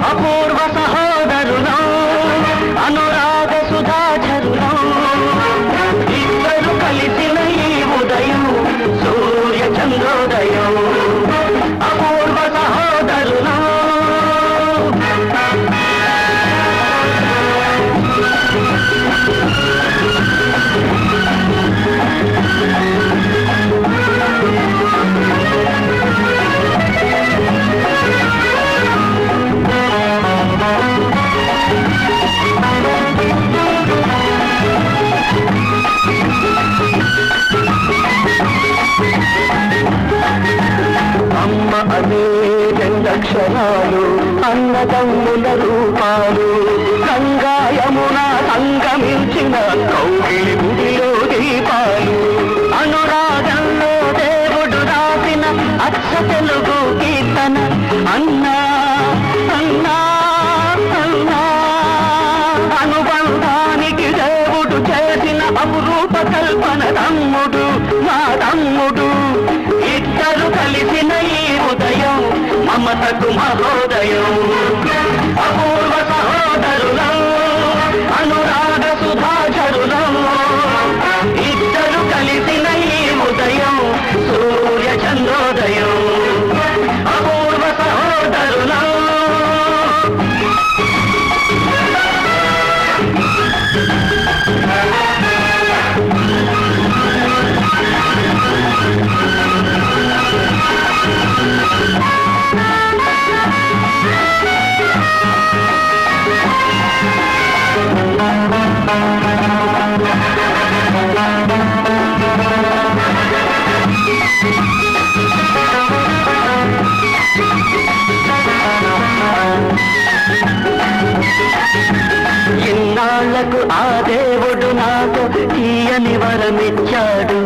అపూర్వ సహోదరులం అనురాగ సుధాచరులం ఇద్దరు కలిసిన ఈ ఉదయం సూర్య చంద్రోదయం అపూర్వ సహోదరులం అమ్మ అనే రెండక్షరాలు అన్నదమ్ముల రూపాలు గంగాయమున సంగమించిన కౌగిలి గుడిలో దీపాలు అనురాగంలో దేవుడు రాసిన అచ్చ తెలుగు కీర్తన అన్నా అన్నా అన్నా అనుబంధానికి దేవుడు చేసిన అపురూప కల్పన తమ్ముడు మా తమ్ముడు ఇద్దరు కలిసిన ఈ ఉదయం మమతకు మహోదయం అపూర్వ సహోదరులం అనురాగ సుధాచరులం ఇద్దరు కలిసిన ఈ ఉదయం సూర్య చంద్రోదయం అపూర్వ సహోదరులం ఇన్నాళ్లకు ఆ దేవుడు నాకు తీయని వరమిచ్చాడు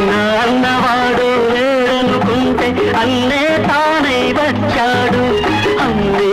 నా అన్నవాడు వేడనుకుంటే అన్నే తానై వచ్చాడు అన్నే